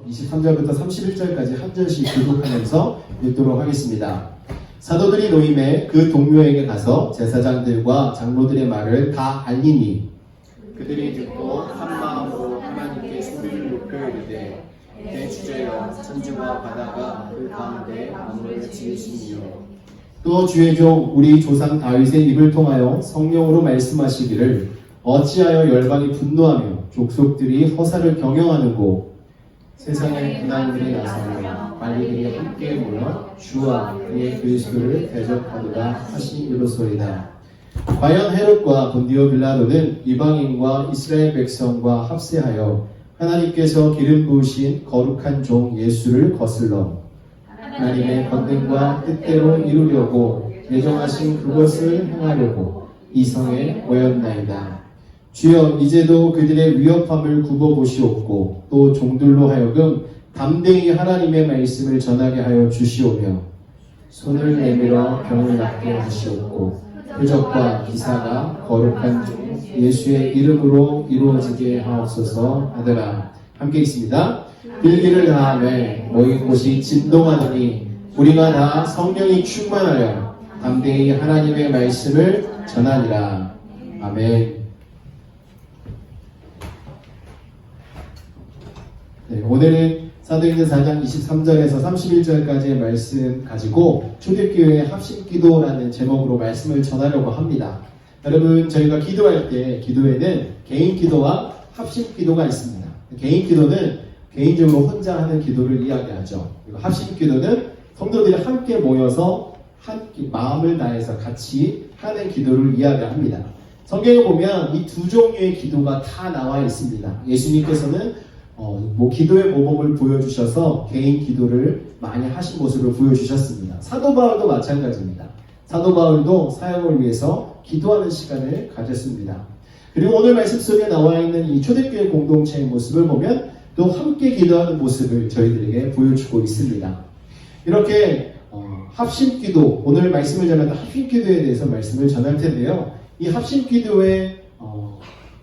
23절부터 31절까지 한 절씩 교독하면서 읽도록 하겠습니다. 사도들이 노임에 그 동료에게 가서 제사장들과 장로들의 말을 다 알리니 그들이 듣고 한 마음으로 하나님께 소리를 높여 이르되 대주제여 천지와 바다가 그 가운데 만물을 지으시니요 또 주의 종 우리 조상 다윗의 입을 통하여 성령으로 말씀하시기를 어찌하여 열방이 분노하며 족속들이 허사를 경영하는고 세상의 군왕들이 나서며 관리들이 함께 모여 주와 그의 그리스도를 대적하도다 하시니로소이다. 과연 헤롯과 본디오 빌라도는 이방인과 이스라엘 백성과 합세하여 하나님께서 기름 부으신 거룩한 종 예수를 거슬러 하나님의 권능과 뜻대로 이루려고 예정하신 그것을 행하려고 이성에 모였나이다. 주여 이제도 그들의 위협함을 굽어보시옵고 또 종들로 하여금 담대히 하나님의 말씀을 전하게 하여 주시오며 손을 내밀어 병을 낫게 하시옵고 표적과 기사가 거룩한 종 예수의 이름으로 이루어지게 하옵소서 하더라. 함께 있습니다. 빌기를 다하매 모인 곳이 진동하더니 우리가 다 성령이 충만하여 담대히 하나님의 말씀을 전하니라. 아멘. 네, 오늘은 사도행전 4장 23절에서 31절까지의 말씀 가지고 초대교회 합심기도라는 제목으로 말씀을 전하려고 합니다. 여러분 저희가 기도할 때 기도에는 개인 기도와 합심기도가 있습니다. 개인 기도는 개인적으로 혼자 하는 기도를 이야기하죠. 그리고 합심기도는 성도들이 함께 모여서 마음을 다해서 같이 하는 기도를 이야기합니다. 성경에 보면 이 두 종류의 기도가 다 나와 있습니다. 예수님께서는 기도의 모범을 보여주셔서 개인 기도를 많이 하신 모습을 보여주셨습니다. 사도 바울도 마찬가지입니다. 사도 바울도 사역을 위해서 기도하는 시간을 가졌습니다. 그리고 오늘 말씀 속에 나와 있는 이 초대교회 공동체의 모습을 보면 또 함께 기도하는 모습을 저희들에게 보여주고 있습니다. 이렇게 합심기도, 오늘 말씀을 전할 때 합심기도에 대해서 말씀을 전할 텐데요. 이 합심기도에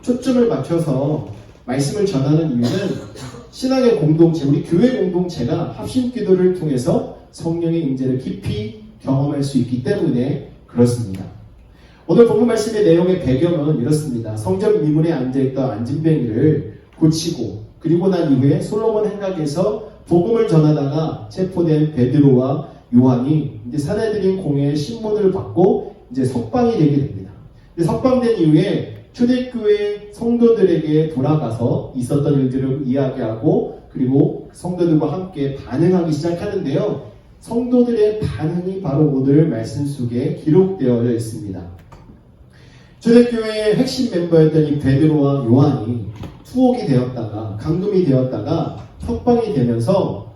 초점을 맞춰서 말씀을 전하는 이유는 신앙의 공동체, 우리 교회 공동체가 합심기도를 통해서 성령의 임재를 깊이 경험할 수 있기 때문에 그렇습니다. 오늘 본문 말씀의 내용의 배경은 이렇습니다. 성전 미문에 앉아있던 안진뱅이를 고치고 그리고 난 이후에 솔로몬 행각에서 복음을 전하다가 체포된 베드로와 요한이 이제 사내들인 공회의 신문을 받고 이제 석방이 되게 됩니다. 석방된 이후에 초대교회 성도들에게 돌아가서 있었던 일들을 이야기하고 그리고 성도들과 함께 반응하기 시작하는데요. 성도들의 반응이 바로 오늘 말씀 속에 기록되어 있습니다. 초대교회의 핵심 멤버였던 이 베드로와 요한이 투옥이 되었다가 감금이 되었다가 석방이 되면서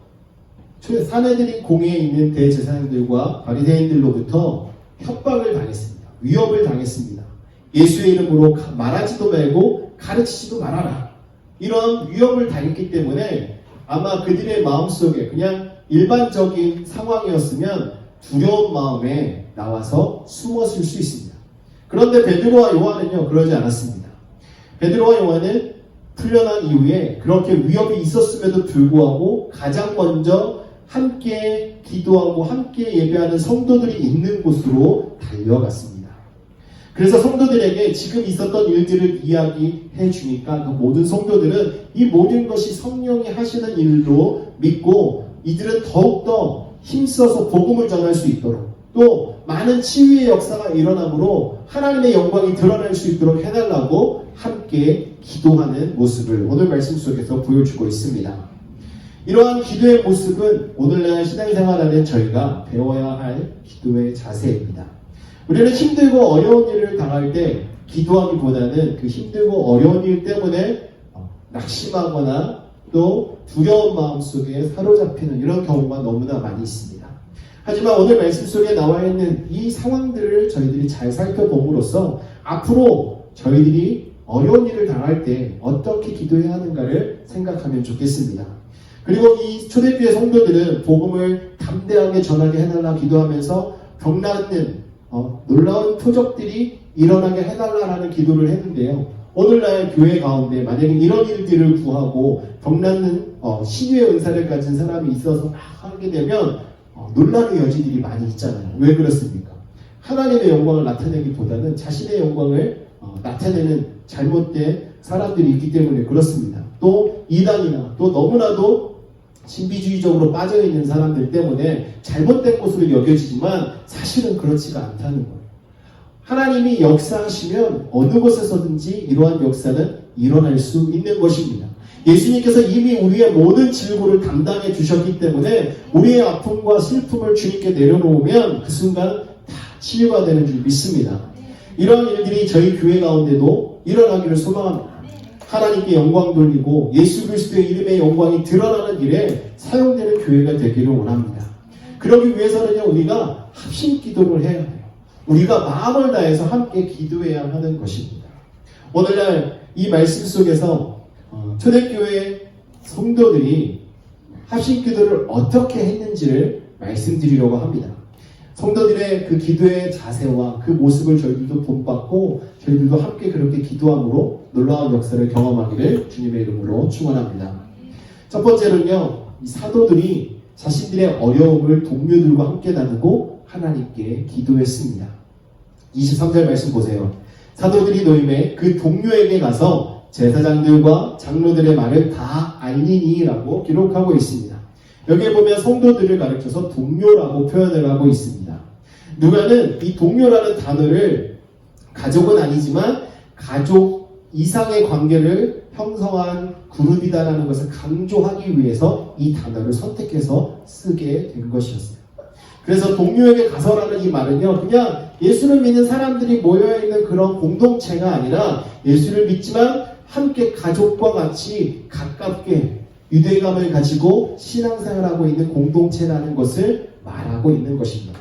사내들인 공회에 있는 대제사장들과 바리새인들로부터 협박을 당했습니다. 위협을 당했습니다. 예수의 이름으로 말하지도 말고 가르치지도 말아라. 이런 위협을 당했기 때문에 아마 그들의 마음속에 그냥 일반적인 상황이었으면 두려운 마음에 나와서 숨었을 수 있습니다. 그런데 베드로와 요한은요 그러지 않았습니다. 베드로와 요한은 풀려난 이후에 그렇게 위협이 있었음에도 불구하고 가장 먼저 함께 기도하고 함께 예배하는 성도들이 있는 곳으로 달려갔습니다. 그래서 성도들에게 지금 있었던 일들을 이야기해 주니까 그 모든 성도들은 이 모든 것이 성령이 하시는 일로 믿고 이들은 더욱더 힘써서 복음을 전할 수 있도록 또 많은 치유의 역사가 일어나므로 하나님의 영광이 드러날 수 있도록 해달라고 함께 기도하는 모습을 오늘 말씀 속에서 보여주고 있습니다. 이러한 기도의 모습은 오늘날 신앙생활하는 저희가 배워야 할 기도의 자세입니다. 우리는 힘들고 어려운 일을 당할 때 기도하기보다는 그 힘들고 어려운 일 때문에 낙심하거나 또 두려운 마음 속에 사로잡히는 이런 경우가 너무나 많이 있습니다. 하지만 오늘 말씀 속에 나와 있는 이 상황들을 저희들이 잘 살펴봄으로써 앞으로 저희들이 어려운 일을 당할 때 어떻게 기도해야 하는가를 생각하면 좋겠습니다. 그리고 이 초대교회 성도들은 복음을 담대하게 전하게 해달라 기도하면서 병나는 놀라운 표적들이 일어나게 해달라는 기도를 했는데요. 오늘날 교회 가운데 만약에 이런 일들을 구하고 병낫는 신유의 은사를 가진 사람이 있어서 막 하게 되면 논란의 여지들이 많이 있잖아요. 왜 그렇습니까? 하나님의 영광을 나타내기보다는 자신의 영광을 나타내는 잘못된 사람들이 있기 때문에 그렇습니다. 또 이단이나 또 너무나도 신비주의적으로 빠져있는 사람들 때문에 잘못된 것으로 여겨지지만 사실은 그렇지가 않다는 거예요. 하나님이 역사하시면 어느 곳에서든지 이러한 역사는 일어날 수 있는 것입니다. 예수님께서 이미 우리의 모든 질고를 담당해 주셨기 때문에 우리의 아픔과 슬픔을 주님께 내려놓으면 그 순간 다 치유가 되는 줄 믿습니다. 이러한 일들이 저희 교회 가운데도 일어나기를 소망합니다. 하나님께 영광 돌리고 예수 그리스도의 이름의 영광이 드러나는 일에 사용되는 교회가 되기를 원합니다. 그러기 위해서는요, 우리가 합심 기도를 해야 돼요. 우리가 마음을 다해서 함께 기도해야 하는 것입니다. 오늘날 이 말씀 속에서 초대교회 성도들이 합심 기도를 어떻게 했는지를 말씀드리려고 합니다. 성도들의 그 기도의 자세와 그 모습을 저희들도 본받고 저희들도 함께 그렇게 기도함으로 놀라운 역사를 경험하기를 주님의 이름으로 축원합니다. 첫 번째는요, 이 사도들이 자신들의 어려움을 동료들과 함께 나누고 하나님께 기도했습니다. 23절 말씀 보세요. 사도들이 노임에 그 동료에게 가서 제사장들과 장로들의 말을 다 알리니 라고 기록하고 있습니다. 여기에 보면 성도들을 가리켜서 동료라고 표현을 하고 있습니다. 누가는 이 동료라는 단어를 가족은 아니지만 가족 이상의 관계를 형성한 그룹이다라는 것을 강조하기 위해서 이 단어를 선택해서 쓰게 된 것이었어요. 그래서 동료에게 가서라는 이 말은요, 그냥 예수를 믿는 사람들이 모여있는 그런 공동체가 아니라 예수를 믿지만 함께 가족과 같이 가깝게 유대감을 가지고 신앙생활하고 있는 공동체라는 것을 말하고 있는 것입니다.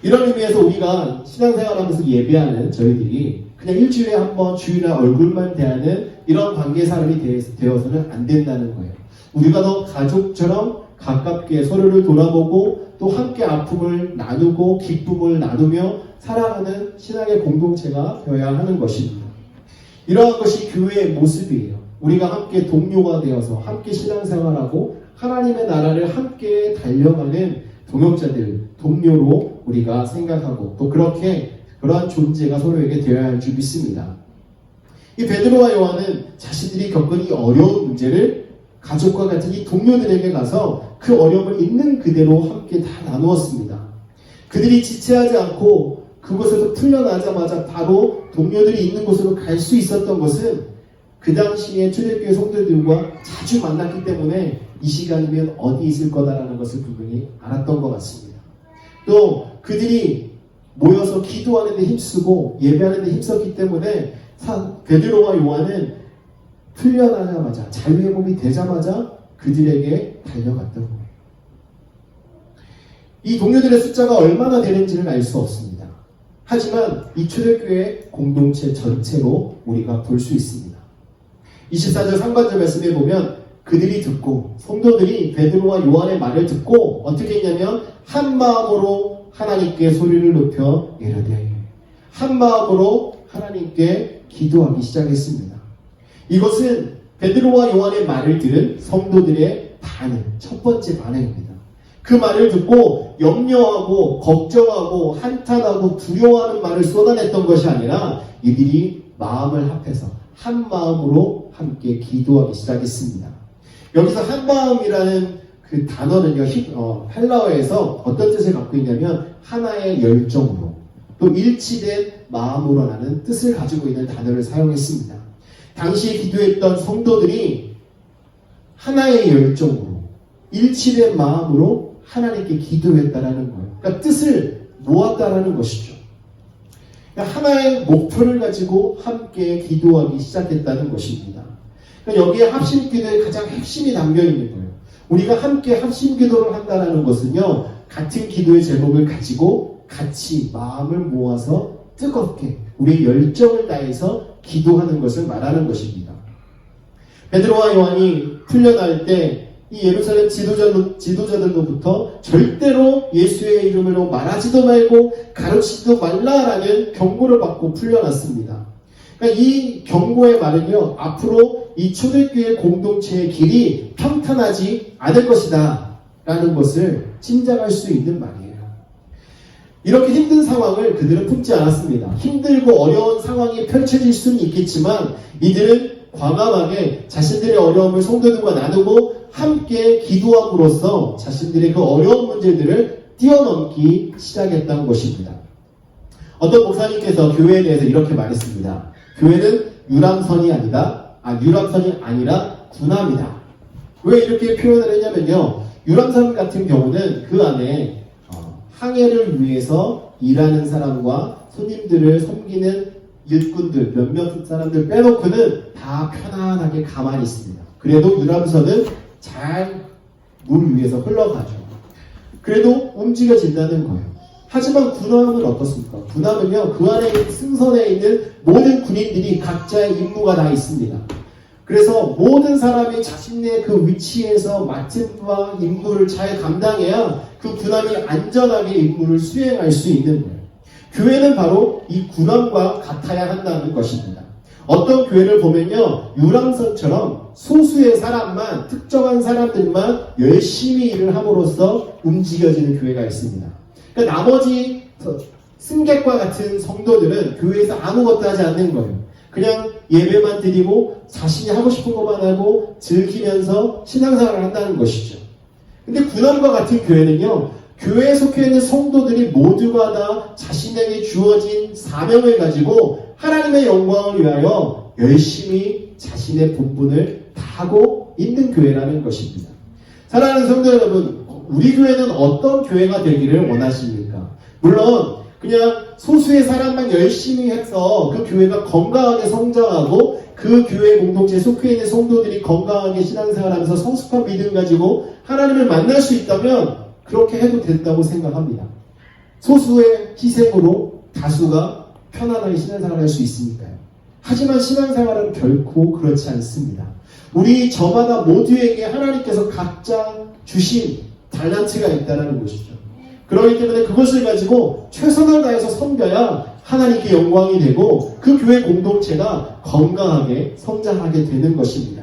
이런 의미에서 우리가 신앙생활하면서 예배하는 저희들이 그냥 일주일에 한 번 주일에 얼굴만 대하는 이런 관계 사람이 되어서는 안 된다는 거예요. 우리가 더 가족처럼 가깝게 서로를 돌아보고 또 함께 아픔을 나누고 기쁨을 나누며 살아가는 신앙의 공동체가 되어야 하는 것입니다. 이러한 것이 교회의 모습이에요. 우리가 함께 동료가 되어서 함께 신앙생활하고 하나님의 나라를 함께 달려가는 동역자들, 동료로 우리가 생각하고 또 그러한 존재가 서로에게 되어야 할 줄 믿습니다. 이 베드로와 요한은 자신들이 겪은 이 어려운 문제를 가족과 같은 이 동료들에게 가서 그 어려움을 있는 그대로 함께 다 나누었습니다. 그들이 지체하지 않고 그곳에서 풀려나자마자 바로 동료들이 있는 곳으로 갈 수 있었던 것은 그 당시에 초대교회 성도들과 자주 만났기 때문에 이 시간이면 어디 있을 거다라는 것을 그분이 알았던 것 같습니다. 또 그들이 모여서 기도하는 데 힘쓰고 예배하는 데 힘썼기 때문에 베드로와 요한은 풀려나자마자 자유회복이 되자마자 그들에게 달려갔던 거예요. 이 동료들의 숫자가 얼마나 되는지는 알 수 없습니다. 하지만 이 초대교회 공동체 전체로 우리가 볼 수 있습니다. 24절 상반절 말씀에 보면 그들이 듣고 성도들이 베드로와 요한의 말을 듣고 어떻게 했냐면 한 마음으로 하나님께 소리를 높여 이르되 한 마음으로 하나님께 기도하기 시작했습니다. 이것은 베드로와 요한의 말을 들은 성도들의 반응, 첫 번째 반응입니다. 그 말을 듣고 염려하고 걱정하고 한탄하고 두려워하는 말을 쏟아냈던 것이 아니라 이들이 마음을 합해서 한 마음으로 함께 기도하기 시작했습니다. 여기서 한 마음이라는 그 단어는요, 헬라어에서 어떤 뜻을 갖고 있냐면 하나의 열정으로 또 일치된 마음으로라는 뜻을 가지고 있는 단어를 사용했습니다. 당시에 기도했던 성도들이 하나의 열정으로 일치된 마음으로 하나님께 기도했다라는 거예요. 그러니까 뜻을 모았다라는 것이죠. 그러니까 하나의 목표를 가지고 함께 기도하기 시작했다는 것입니다. 그러니까 여기에 합심기도의 가장 핵심이 담겨 있는 거예요. 우리가 함께 합심기도를 한다는 것은요, 같은 기도의 제목을 가지고 같이 마음을 모아서 뜨겁게 우리의 열정을 다해서 기도하는 것을 말하는 것입니다. 베드로와 요한이 풀려날 때 이 예루살렘 지도자들로부터 절대로 예수의 이름으로 말하지도 말고 가르치지도 말라라는 경고를 받고 풀려났습니다. 그러니까 이 경고의 말은요, 앞으로 이 초대교회 공동체의 길이 평탄하지 않을 것이다 라는 것을 짐작할 수 있는 말이에요. 이렇게 힘든 상황을 그들은 품지 않았습니다. 힘들고 어려운 상황이 펼쳐질 수는 있겠지만 이들은 과감하게 자신들의 어려움을 성도들과 나누고 함께 기도함으로써 자신들의 그 어려운 문제들을 뛰어넘기 시작했다는 것입니다. 어떤 목사님께서 교회에 대해서 이렇게 말했습니다. 교회는 유람선이 아니라 군함이다. 왜 이렇게 표현을 했냐면요, 유람선 같은 경우는 그 안에 항해를 위해서 일하는 사람과 손님들을 섬기는 일꾼들, 몇몇 사람들 빼놓고는 다 편안하게 가만히 있습니다. 그래도 유람선은 잘 물 위에서 흘러가죠. 그래도 움직여진다는 거예요. 하지만 군함은 어떻습니까? 군함은요, 그 안에 승선에 있는 모든 군인들이 각자의 임무가 다 있습니다. 그래서 모든 사람이 자신의 그 위치에서 맡은 바와 임무를 잘 감당해야 그 군함이 안전하게 임무를 수행할 수 있는 거예요. 교회는 바로 이 군함과 같아야 한다는 것입니다. 어떤 교회를 보면요, 유람선처럼 소수의 사람만, 특정한 사람들만 열심히 일을 함으로써 움직여지는 교회가 있습니다. 그러니까 나머지 승객과 같은 성도들은 교회에서 아무것도 하지 않는 거예요. 그냥 예배만 드리고 자신이 하고 싶은 것만 하고 즐기면서 신앙생활을 한다는 것이죠. 근데 군함과 같은 교회는요, 교회에 속해 있는 성도들이 모두가 다 자신에게 주어진 사명을 가지고 하나님의 영광을 위하여 열심히 자신의 본분을 다하고 있는 교회라는 것입니다. 사랑하는 성도 여러분, 우리 교회는 어떤 교회가 되기를 원하십니까? 물론 그냥 소수의 사람만 열심히 해서 그 교회가 건강하게 성장하고 그 교회 공동체에 속해 있는 성도들이 건강하게 신앙생활하면서 성숙한 믿음 가지고 하나님을 만날 수 있다면 그렇게 해도 된다고 생각합니다. 소수의 희생으로 다수가 편안하게 신앙생활을 할 수 있으니까요. 하지만 신앙생활은 결코 그렇지 않습니다. 우리 저마다 모두에게 하나님께서 각자 주신 달란트가 있다는 것이죠. 그렇기 때문에 그것을 가지고 최선을 다해서 섬겨야 하나님께 영광이 되고 그 교회 공동체가 건강하게 성장하게 되는 것입니다.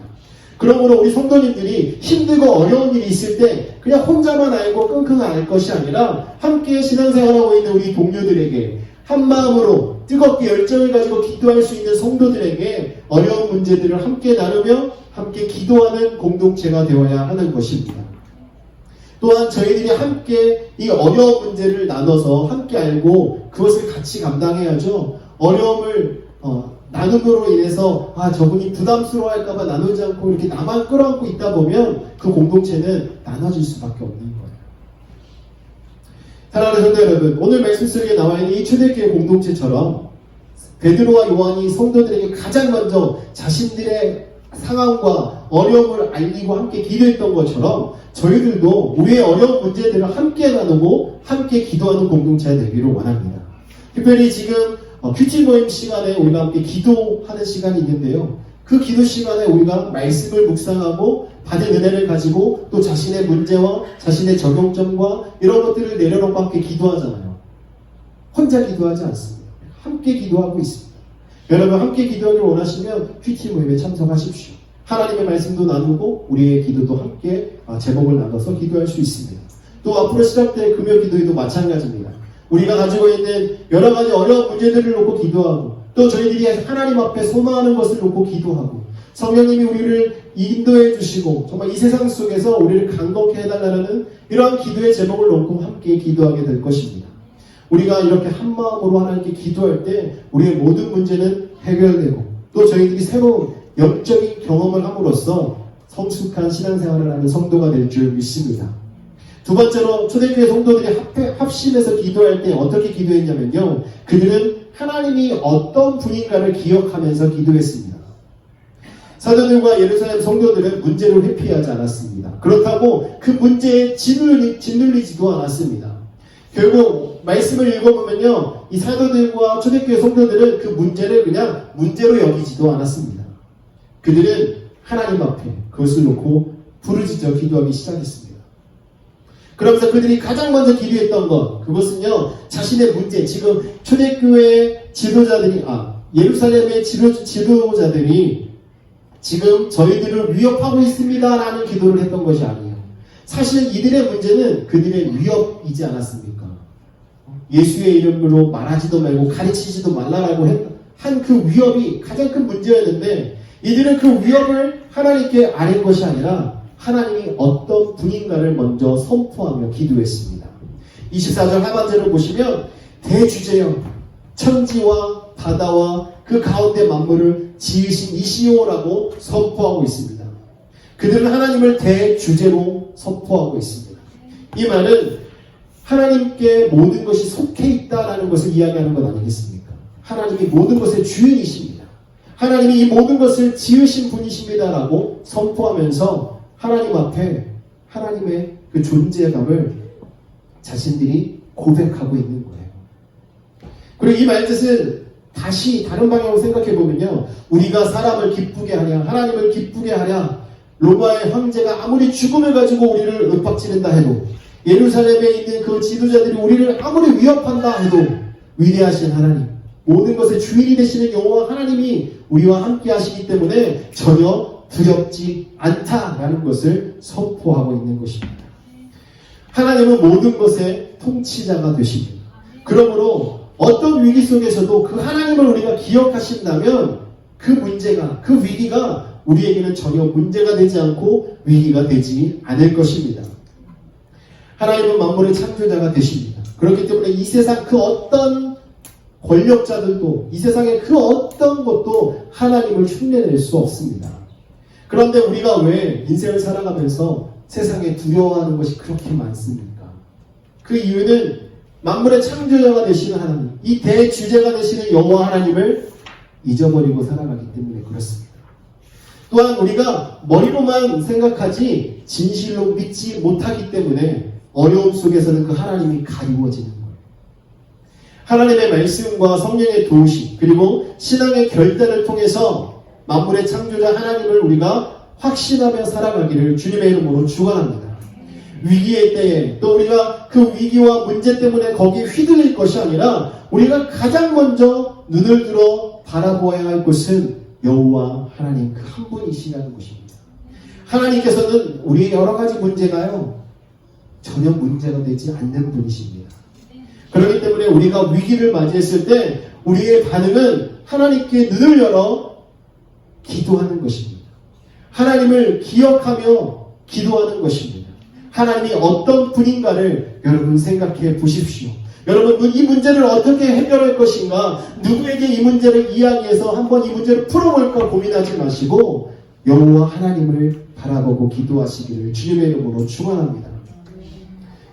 그러므로 우리 성도님들이 힘들고 어려운 일이 있을 때 그냥 혼자만 알고 끙끙 앓을 것이 아니라 함께 신앙생활하고 있는 우리 동료들에게 한마음으로 뜨겁게 열정을 가지고 기도할 수 있는 성도들에게 어려운 문제들을 함께 나누며 함께 기도하는 공동체가 되어야 하는 것입니다. 또한 저희들이 함께 이 어려운 문제를 나눠서 함께 알고 그것을 같이 감당해야죠. 어려움을 나눔으로 인해서 저분이 부담스러워할까봐 나누지 않고 이렇게 나만 끌어안고 있다 보면 그 공동체는 나눠질 수밖에 없는 거예요. 사랑하는 성도 여러분, 오늘 말씀 속에 나와 있는 이 초대교회 공동체처럼 베드로와 요한이 성도들에게 가장 먼저 자신들의 상황과 어려움을 알리고 함께 기도했던 것처럼 저희들도 우리의 어려운 문제들을 함께 나누고 함께 기도하는 공동체가 되기를 원합니다. 특별히 지금 큐티 모임 시간에 우리가 함께 기도하는 시간이 있는데요. 그 기도 시간에 우리가 말씀을 묵상하고 받은 은혜를 가지고 또 자신의 문제와 자신의 적용점과 이런 것들을 내려놓고 함께 기도하잖아요. 혼자 기도하지 않습니다. 함께 기도하고 있습니다. 여러분 함께 기도하기를 원하시면 큐티 모임에 참석하십시오. 하나님의 말씀도 나누고 우리의 기도도 함께 제목을 나눠서 기도할 수 있습니다. 또 앞으로 시작될 금요 기도회도 마찬가지입니다. 우리가 가지고 있는 여러 가지 어려운 문제들을 놓고 기도하고 또 저희들이 하나님 앞에 소망하는 것을 놓고 기도하고 성령님이 우리를 인도해 주시고 정말 이 세상 속에서 우리를 강건케 해달라는 이러한 기도의 제목을 놓고 함께 기도하게 될 것입니다. 우리가 이렇게 한 마음으로 하나님께 기도할 때 우리의 모든 문제는 해결되고 또 저희들이 새로운 영적인 경험을 함으로써 성숙한 신앙생활을 하는 성도가 될 줄 믿습니다. 두 번째로 초대교회 성도들이 합심해서 기도할 때 어떻게 기도했냐면요. 그들은 하나님이 어떤 분인가를 기억하면서 기도했습니다. 사도들과 예루살렘 성도들은 문제를 회피하지 않았습니다. 그렇다고 그 문제에 짓눌리지도 않았습니다. 결국 말씀을 읽어보면요. 이 사도들과 초대교회 성도들은 그 문제를 그냥 문제로 여기지도 않았습니다. 그들은 하나님 앞에 그것을 놓고 부르짖어 기도하기 시작했습니다. 그러면서 그들이 가장 먼저 기도했던 것, 그것은요, 자신의 문제, 지금 초대교회 지도자들이, 예루살렘의 지도자들이 지금 저희들을 위협하고 있습니다 라는 기도를 했던 것이 아니에요. 사실 이들의 문제는 그들의 위협이지 않았습니까? 예수의 이름으로 말하지도 말고 가르치지도 말라라고 한 그 위협이 가장 큰 문제였는데, 이들은 그 위협을 하나님께 아뢰는 것이 아니라 하나님이 어떤 분인가를 먼저 선포하며 기도했습니다. 24절 하반절을 보시면 대주제여 천지와 바다와 그 가운데 만물을 지으신 이시오라고 선포하고 있습니다. 그들은 하나님을 대주제로 선포하고 있습니다. 이 말은 하나님께 모든 것이 속해 있다라는 것을 이야기하는 것 아니겠습니까? 하나님이 모든 것의 주인이십니다. 하나님이 이 모든 것을 지으신 분이십니다라고 선포하면서 하나님 앞에 하나님의 그 존재감을 자신들이 고백하고 있는 거예요. 그리고 이 말뜻은 다시 다른 방향으로 생각해 보면요, 우리가 사람을 기쁘게 하냐, 하나님을 기쁘게 하냐, 로마의 황제가 아무리 죽음을 가지고 우리를 윽박지른다 해도, 예루살렘에 있는 그 지도자들이 우리를 아무리 위협한다 해도 위대하신 하나님, 모든 것의 주인이 되시는 여호와 하나님이 우리와 함께 하시기 때문에 전혀 두렵지 않다라는 것을 선포하고 있는 것입니다. 하나님은 모든 것의 통치자가 되십니다. 그러므로 어떤 위기 속에서도 그 하나님을 우리가 기억하신다면 그 문제가, 그 위기가 우리에게는 전혀 문제가 되지 않고 위기가 되지 않을 것입니다. 하나님은 만물의 창조자가 되십니다. 그렇기 때문에 이 세상 그 어떤 권력자들도, 이 세상의 그 어떤 것도 하나님을 흉내낼 수 없습니다. 그런데 우리가 왜 인생을 살아가면서 세상에 두려워하는 것이 그렇게 많습니까? 그 이유는 만물의 창조자가 되시는 하나님, 이 대주제가 되시는 여호와 하나님을 잊어버리고 살아가기 때문에 그렇습니다. 또한 우리가 머리로만 생각하지 진실로 믿지 못하기 때문에 어려움 속에서는 그 하나님이 가리워지는 거예요. 하나님의 말씀과 성령의 도우심, 그리고 신앙의 결단을 통해서 만물의 창조자 하나님을 우리가 확신하며 살아가기를 주님의 이름으로 축원합니다. 위기의 때에 또 우리가 그 위기와 문제 때문에 거기에 휘둘릴 것이 아니라 우리가 가장 먼저 눈을 들어 바라보아야 할 것은 여호와 하나님 그 한 분이시라는 것입니다. 하나님께서는 우리의 여러 가지 문제가요, 전혀 문제가 되지 않는 분이십니다. 그렇기 때문에 우리가 위기를 맞이했을 때 우리의 반응은 하나님께 눈을 열어 기도하는 것입니다. 하나님을 기억하며 기도하는 것입니다. 하나님이 어떤 분인가를 여러분 생각해 보십시오. 여러분, 이 문제를 어떻게 해결할 것인가, 누구에게 이 문제를 이야기해서 한번 이 문제를 풀어볼까 고민하지 마시고 여호와 하나님을 바라보고 기도하시기를 주님의 이름으로 축원합니다.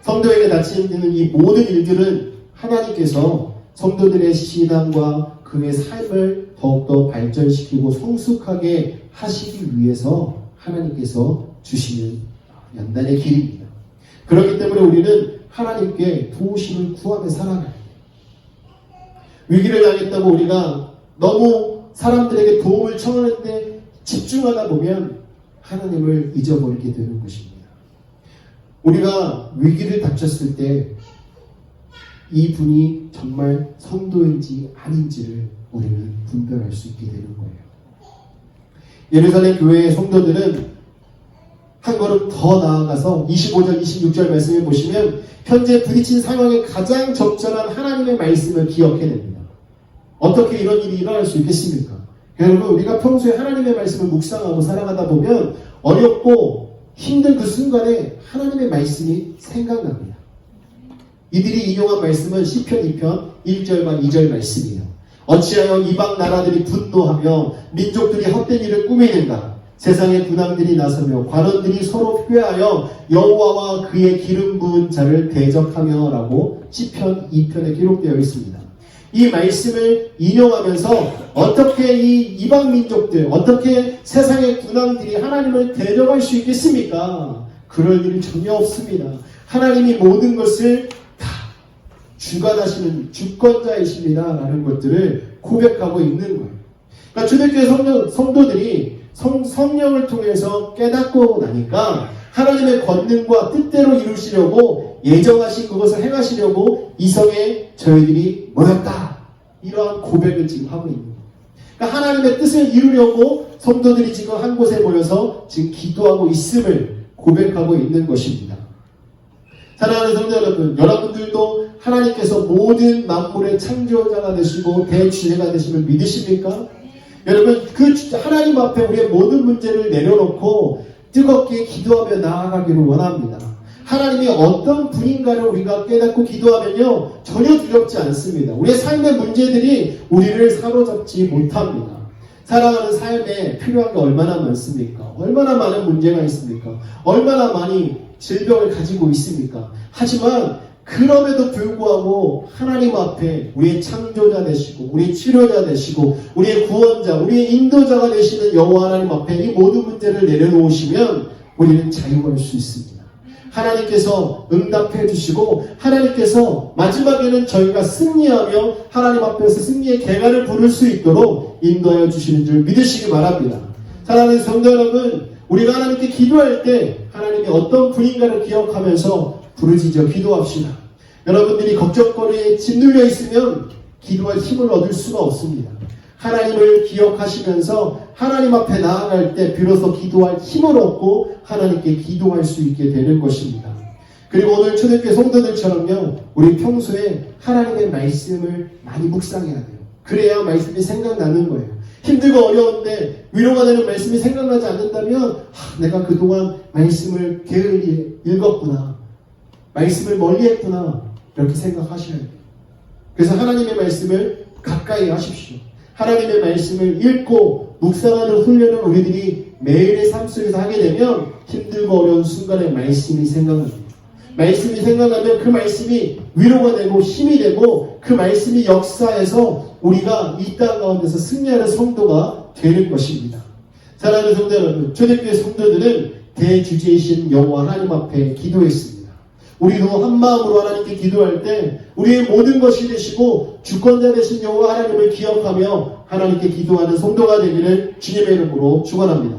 성도에게 닥치는 이 모든 일들은 하나님께서 성도들의 신앙과 그의 삶을 더욱더 발전시키고 성숙하게 하시기 위해서 하나님께서 주시는 연단의 길입니다. 그렇기 때문에 우리는 하나님께 도우심을 구하며 살아가요. 위기를 당했다고 우리가 너무 사람들에게 도움을 청하는데 집중하다 보면 하나님을 잊어버리게 되는 것입니다. 우리가 위기를 닥쳤을 때 이 분이 정말 성도인지 아닌지를 우리는 분별할 수 있게 되는 거예요. 예루살렘 교회의 성도들은 한 걸음 더 나아가서 25절, 26절 말씀을 보시면 현재 부딪힌 상황에 가장 적절한 하나님의 말씀을 기억해냅니다. 어떻게 이런 일이 일어날 수 있겠습니까? 여러분, 우리가 평소에 하나님의 말씀을 묵상하고 살아가다 보면 어렵고 힘든 그 순간에 하나님의 말씀이 생각납니다. 이들이 인용한 말씀은 시편 2편 1절과 2절 말씀이에요. 어찌하여 이방 나라들이 분노하며 민족들이 헛된 일을 꾸미는가? 세상의 군왕들이 나서며 관원들이 서로 회하여 여호와와 그의 기름 부은 자를 대적하며 라고 시편 2편에 기록되어 있습니다. 이 말씀을 인용하면서 어떻게 이 이방 민족들, 어떻게 세상의 군왕들이 하나님을 대적할 수 있겠습니까? 그럴 일이 전혀 없습니다. 하나님이 모든 것을 다 주관하시는 주권자이십니다 라는 것들을 고백하고 있는 거예요. 그러니까 초대교회 성도들이 성령을 통해서 깨닫고 나니까 하나님의 권능과 뜻대로 이루시려고 예정하신 그것을 행하시려고 이성에 저희들이 모였다. 이러한 고백을 지금 하고 있는 거예요. 그러니까 하나님의 뜻을 이루려고 성도들이 지금 한 곳에 모여서 지금 기도하고 있음을 고백하고 있는 것입니다. 사랑하는 성도 여러분, 여러분들도 하나님께서 모든 만물의 창조자가 되시고 대주제가 되심을 믿으십니까? 여러분, 그 하나님 앞에 우리의 모든 문제를 내려놓고 뜨겁게 기도하며 나아가기를 원합니다. 하나님이 어떤 분인가를 우리가 깨닫고 기도하면요, 전혀 두렵지 않습니다. 우리의 삶의 문제들이 우리를 사로잡지 못합니다. 살아가는 삶에 필요한 게 얼마나 많습니까? 얼마나 많은 문제가 있습니까? 얼마나 많이 질병을 가지고 있습니까? 하지만 그럼에도 불구하고 하나님 앞에 우리의 창조자 되시고 우리의 치료자 되시고 우리의 구원자, 우리의 인도자가 되시는 여호와 하나님 앞에 이 모든 문제를 내려놓으시면 우리는 자유할 수 있습니다. 하나님께서 응답해 주시고 하나님께서 마지막에는 저희가 승리하며 하나님 앞에서 승리의 계가를 부를 수 있도록 인도하여 주시는 줄 믿으시기 바랍니다. 사랑하는 성도 여러분, 우리가 하나님께 기도할 때 하나님이 어떤 분인가를 기억하면서 부르짖어 기도합시다. 여러분들이 걱정거리에 짓눌려 있으면 기도할 힘을 얻을 수가 없습니다. 하나님을 기억하시면서 하나님 앞에 나아갈 때 비로소 기도할 힘을 얻고 하나님께 기도할 수 있게 되는 것입니다. 그리고 오늘 초대교회 성도들처럼요, 우리 평소에 하나님의 말씀을 많이 묵상해야 돼요. 그래야 말씀이 생각나는 거예요. 힘들고 어려운데 위로가 되는 말씀이 생각나지 않는다면 내가 그동안 말씀을 게을리 읽었구나, 말씀을 멀리했구나, 이렇게 생각하셔야 돼요. 그래서 하나님의 말씀을 가까이 하십시오. 하나님의 말씀을 읽고 묵상하는 훈련을 우리들이 매일의 삶 속에서 하게 되면 힘들고 어려운 순간에 말씀이 생각납니다. 말씀이 생각나면 그 말씀이 위로가 되고 힘이 되고 그 말씀이 역사해서 우리가 이 땅 가운데서 승리하는 성도가 되는 것입니다. 사랑하는 성도 여러분, 초대교회 성도들은 대주제이신 여호와 하나님 앞에 기도했습니다. 우리도 한 마음으로 하나님께 기도할 때 우리의 모든 것이 되시고 주권자 되신 여호와 하나님을 기억하며 하나님께 기도하는 성도가 되기를 주님의 이름으로 축원합니다.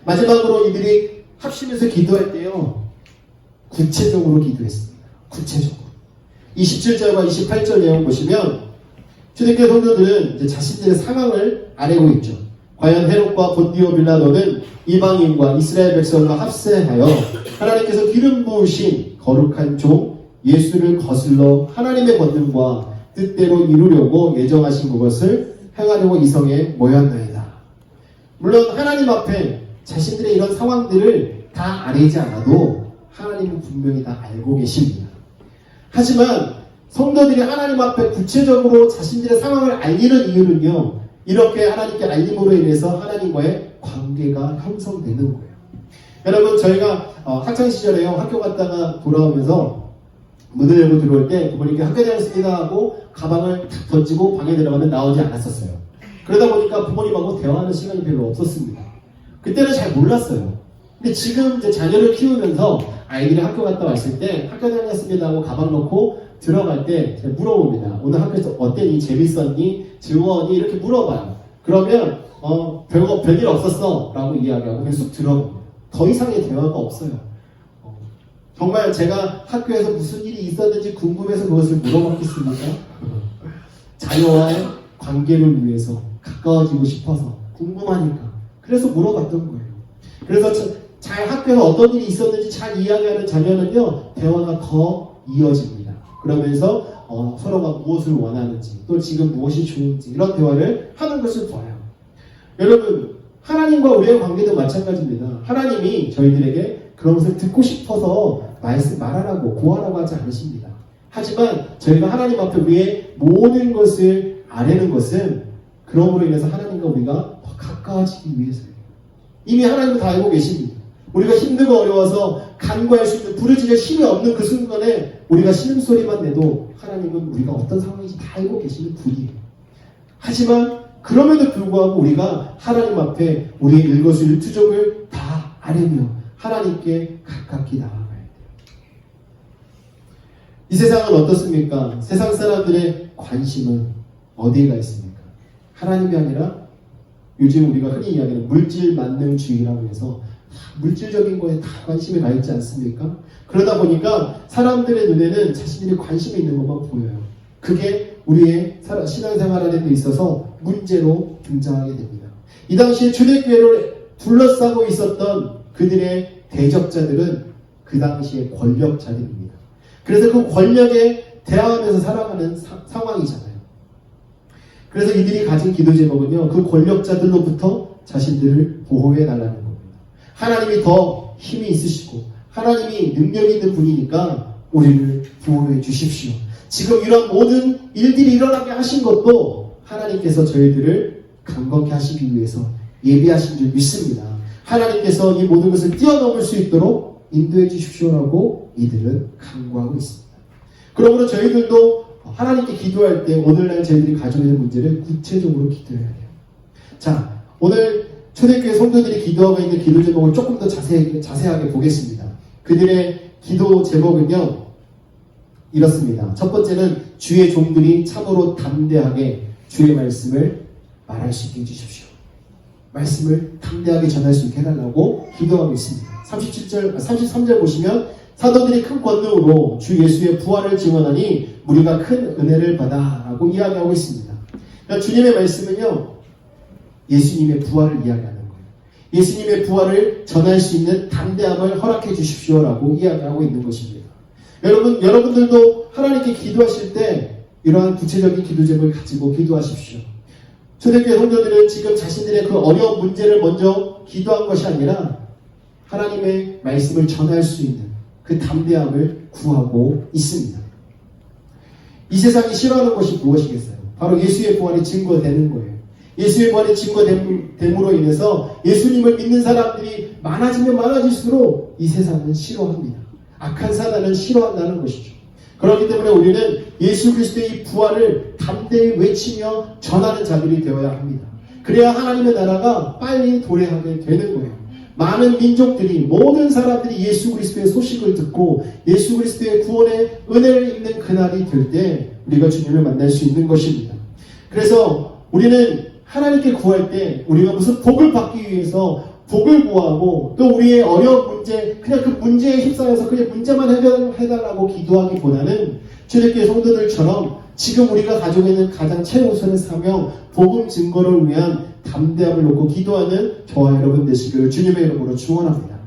마지막으로 이들이 합심해서 기도할 때요, 구체적으로 기도했습니다. 구체적으로. 27절과 28절 내용 보시면 초대교회 성도들은 이제 자신들의 상황을 아뢰고 있죠. 과연 헤롯과 본디오 빌라도는 이방인과 이스라엘 백성과 합세하여 하나님께서 기름 부으신 거룩한 종 예수를 거슬러 하나님의 권능과 뜻대로 이루려고 예정하신 그것을 행하려고 이성에 모였나이다. 물론 하나님 앞에 자신들의 이런 상황들을 다 아뢰지 않아도 하나님은 분명히 다 알고 계십니다. 하지만 성도들이 하나님 앞에 구체적으로 자신들의 상황을 알리는 이유는요, 이렇게 하나님께 알림으로 인해서 하나님과의 관계가 형성되는 거예요. 여러분, 저희가 학창시절에요, 학교 갔다가 돌아오면서 문을 열고 들어올 때 부모님께 학교 다녔습니다 하고 가방을 탁 던지고 방에 들어가면 나오지 않았었어요. 그러다 보니까 부모님하고 대화하는 시간이 별로 없었습니다. 그때는 잘 몰랐어요. 근데 지금 이제 자녀를 키우면서 아이들이 학교 갔다 왔을 때 학교 다녔습니다 하고 가방 놓고 들어갈 때 제가 물어봅니다. 오늘 학교에서 어땠니? 재밌었니? 즐거웠니? 이렇게 물어봐요. 그러면 별일 없었어 라고 이야기하고 그냥 쑥 들어갑니다. 더 이상의 대화가 없어요. 정말 제가 학교에서 무슨 일이 있었는지 궁금해서 그것을 물어봤겠습니까? 자녀와의 관계를 위해서 가까워지고 싶어서 궁금하니까 그래서 물어봤던 거예요. 그래서 잘 학교에서 어떤 일이 있었는지 잘 이야기하는 자녀는요, 대화가 더 이어집니다. 그러면서 서로가 무엇을 원하는지 또 지금 무엇이 좋은지 이런 대화를 하는 것을 봐요. 여러분, 하나님과 우리의 관계도 마찬가지입니다. 하나님이 저희들에게 그런 것을 듣고 싶어서 말하라고 고하라고 하지 않으십니다. 하지만 저희가 하나님 앞에 우리의 모든 것을 아뢰는 것은 그럼으로 인해서 하나님과 우리가 더 가까워지기 위해서예요. 이미 하나님은 다 알고 계십니다. 우리가 힘들고 어려워서 간구할 수 있는 부르짖을 힘이 없는 그 순간에 우리가 신음소리만 내도 하나님은 우리가 어떤 상황인지 다 알고 계시는 분이에요. 하지만 그럼에도 불구하고 우리가 하나님 앞에 우리의 일거수일투족을 다 아뢰며 하나님께 가깝게 나아가야 돼요. 이 세상은 어떻습니까? 세상 사람들의 관심은 어디에가 있습니까? 하나님이 아니라 요즘 우리가 흔히 이야기하는 물질 만능주의라고 해서 물질적인 거에 다 관심이 가 있지 않습니까? 그러다 보니까 사람들의 눈에는 자신들이 관심이 있는 것만 보여요. 그게 우리의 신앙생활 안에 있어서 문제로 등장하게 됩니다. 이 당시에 초대교회를 둘러싸고 있었던 그들의 대적자들은 그 당시의 권력자들입니다. 그래서 그 권력에 대항하면서 살아가는 상황이잖아요. 그래서 이들이 가진 기도 제목은요, 그 권력자들로부터 자신들을 보호해 달라는 겁니다. 하나님이 더 힘이 있으시고 하나님이 능력이 있는 분이니까 우리를 보호해 주십시오. 지금 이런 모든 일들이 일어나게 하신 것도 하나님께서 저희들을 강건케 하시기 위해서 예비하신 줄 믿습니다. 하나님께서 이 모든 것을 뛰어넘을 수 있도록 인도해 주십시오라고 이들은 간구하고 있습니다. 그러므로 저희들도 하나님께 기도할 때 오늘날 저희들이 가지고 있는 문제를 구체적으로 기도해야 돼요. 자, 오늘 초대교회 성도들이 기도하고 있는 기도 제목을 조금 더 자세하게 보겠습니다. 그들의 기도 제목은요, 이렇습니다. 첫 번째는 주의 종들이 참으로 담대하게 주의 말씀을 말할 수 있게 해주십시오. 말씀을 담대하게 전할 수 있게 해달라고 기도하고 있습니다. 33절 보시면 사도들이 큰 권능으로 주 예수의 부활을 증언하니 우리가 큰 은혜를 받아 라고 이야기하고 있습니다. 그러니까 주님의 말씀은요, 예수님의 부활을 이야기하는 거예요. 예수님의 부활을 전할 수 있는 담대함을 허락해 주십시오라고 이야기하고 있는 것입니다. 여러분들도 하나님께 기도하실 때 이러한 구체적인 기도 제목을 가지고 기도하십시오. 초대교회 성도들은 지금 자신들의 그 어려운 문제를 먼저 기도한 것이 아니라 하나님의 말씀을 전할 수 있는 그 담대함을 구하고 있습니다. 이 세상이 싫어하는 것이 무엇이겠어요? 바로 예수의 부활이 증거되는 거예요. 예수의 부활이 증거됨으로 인해서 예수님을 믿는 사람들이 많아지면 많아질수록 이 세상은 싫어합니다. 악한 사단은 싫어한다는 것이죠. 그렇기 때문에 우리는 예수 그리스도의 이 부활을 담대히 외치며 전하는 자들이 되어야 합니다. 그래야 하나님의 나라가 빨리 도래하게 되는 거예요. 많은 민족들이, 모든 사람들이 예수 그리스도의 소식을 듣고 예수 그리스도의 구원의 은혜를 입는 그날이 될 때 우리가 주님을 만날 수 있는 것입니다. 그래서 우리는 하나님께 구할 때 우리가 무슨 복을 받기 위해서 복을 구하고 또 우리의 어려운 문제, 그냥 그 문제에 휩싸여서 그냥 문제만 해결해달라고 기도하기보다는 초대교회 성도들처럼 지금 우리가 가지고 있는 가장 최우선의 사명, 복음 증거를 위한 담대함을 놓고 기도하는 저와 여러분 되시기를 주님의 이름으로 축원합니다.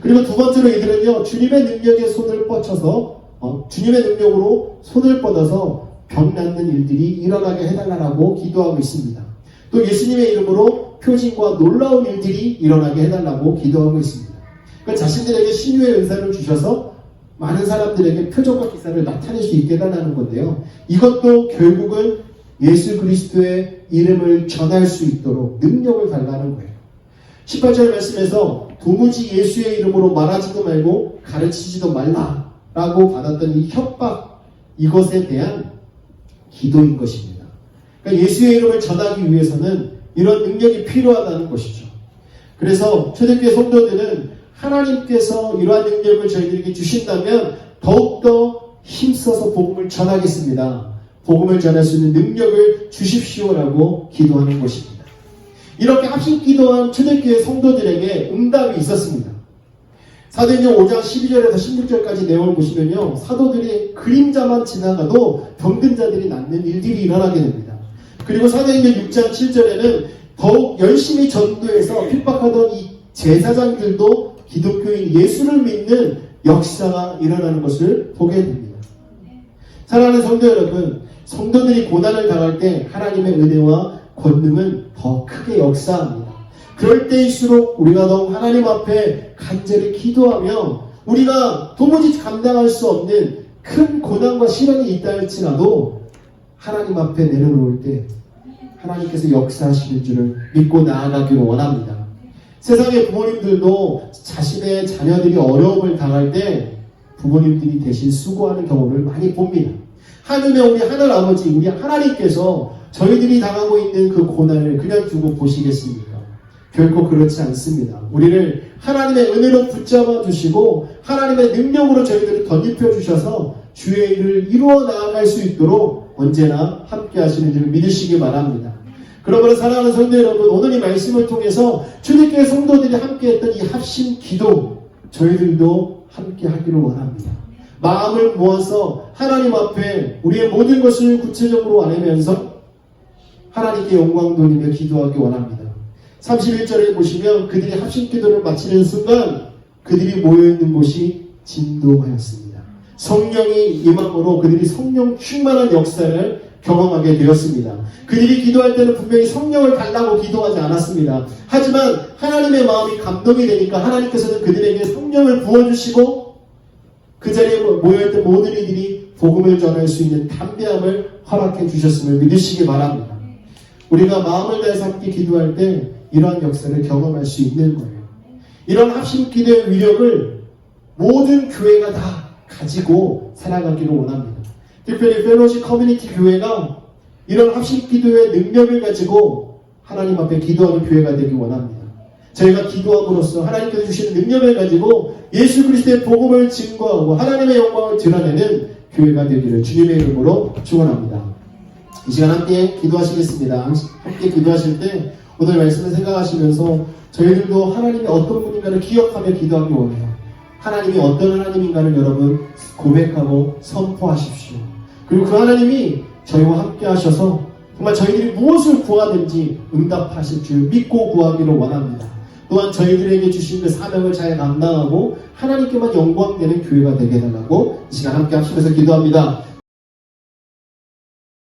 그리고 두 번째로 이들은요, 주님의 능력에 손을 뻗쳐서 주님의 능력으로 손을 뻗어서 병 낫는 일들이 일어나게 해달라고 기도하고 있습니다. 또 예수님의 이름으로 표징과 놀라운 일들이 일어나게 해달라고 기도하고 있습니다. 그러니까 자신들에게 신유의 은사를 주셔서 많은 사람들에게 표적과 기사를 나타낼 수 있게 해달라는 건데요. 이것도 결국은 예수 그리스도의 이름을 전할 수 있도록 능력을 달라는 거예요. 18절 말씀에서 도무지 예수의 이름으로 말하지도 말고 가르치지도 말라라고 받았던 이 협박, 이것에 대한 기도인 것입니다. 그러니까 예수의 이름을 전하기 위해서는 이런 능력이 필요하다는 것이죠. 그래서 초대교회 성도들은 하나님께서 이러한 능력을 저희들에게 주신다면 더욱더 힘써서 복음을 전하겠습니다. 복음을 전할 수 있는 능력을 주십시오라고 기도하는 것입니다. 이렇게 합심 기도한 초대교회 성도들에게 응답이 있었습니다. 사도행전 5장 12절에서 16절까지 내용을 보시면요, 사도들이 그림자만 지나가도 병든 자들이 낫는 일들이 일어나게 됩니다. 그리고 사도행전 6장 7절에는 더욱 열심히 전도해서 핍박하던 이 제사장들도 기독교인 예수를 믿는 역사가 일어나는 것을 보게 됩니다. 사랑하는 성도 여러분, 성도들이 고난을 당할 때 하나님의 은혜와 권능은 더 크게 역사합니다. 그럴 때일수록 우리가 더욱 하나님 앞에 간절히 기도하며 우리가 도무지 감당할 수 없는 큰 고난과 시련이 있다 할지라도 하나님 앞에 내려놓을 때 하나님께서 역사하시는 줄을 믿고 나아가기를 원합니다. 세상의 부모님들도 자신의 자녀들이 어려움을 당할 때 부모님들이 대신 수고하는 경우를 많이 봅니다. 하늘의 우리 하늘 아버지, 우리 하나님께서 저희들이 당하고 있는 그 고난을 그냥 두고 보시겠습니까? 결코 그렇지 않습니다. 우리를 하나님의 은혜로 붙잡아 주시고 하나님의 능력으로 저희들을 덧입혀 주셔서 주의 일을 이루어 나아갈 수 있도록 언제나 함께 하시는 줄 믿으시기 바랍니다. 그러므로 사랑하는 성도 여러분, 오늘 이 말씀을 통해서 초대교회 성도들이 함께 했던 이 합심 기도 저희들도 함께 하기를 원합니다. 마음을 모아서 하나님 앞에 우리의 모든 것을 구체적으로 아뢰면서 하나님께 영광 돌리며 기도하기 원합니다. 31절에 보시면 그들이 합심 기도를 마치는 순간 그들이 모여있는 곳이 진동하였습니다. 성령이 임함으로 그들이 성령 충만한 역사를 경험하게 되었습니다. 그들이 기도할 때는 분명히 성령을 달라고 기도하지 않았습니다. 하지만 하나님의 마음이 감동이 되니까 하나님께서는 그들에게 성령을 부어주시고 그 자리에 모여있던 모든 이들이 복음을 전할 수 있는 담대함을 허락해 주셨음을 믿으시기 바랍니다. 우리가 마음을 다해서 함께 기도할 때 이러한 역사를 경험할 수 있는 거예요. 이런 합심 기도의 위력을 모든 교회가 다 가지고 살아가기를 원합니다. 특별히 펠로시 커뮤니티 교회가 이런 합심 기도의 능력을 가지고 하나님 앞에 기도하는 교회가 되기 원합니다. 저희가 기도함으로써 하나님께서 주시는 능력을 가지고 예수 그리스도의 복음을 증거하고 하나님의 영광을 드러내는 교회가 되기를 주님의 이름으로 축원합니다. 이 시간 함께 기도하시겠습니다. 함께 기도하실 때 오늘 말씀을 생각하시면서 저희들도 하나님이 어떤 분인가를 기억하며 기도하기 원해요. 하나님이 어떤 하나님인가를 여러분 고백하고 선포하십시오. 그리고 그 하나님이 저희와 함께 하셔서 정말 저희들이 무엇을 구하든지 응답하실 줄 믿고 구하기를 원합니다. 또한 저희들에게 주신 그 사명을 잘 감당하고 하나님께만 영광되는 교회가 되게 해달라고 이 시간 함께 합심해서 기도합니다.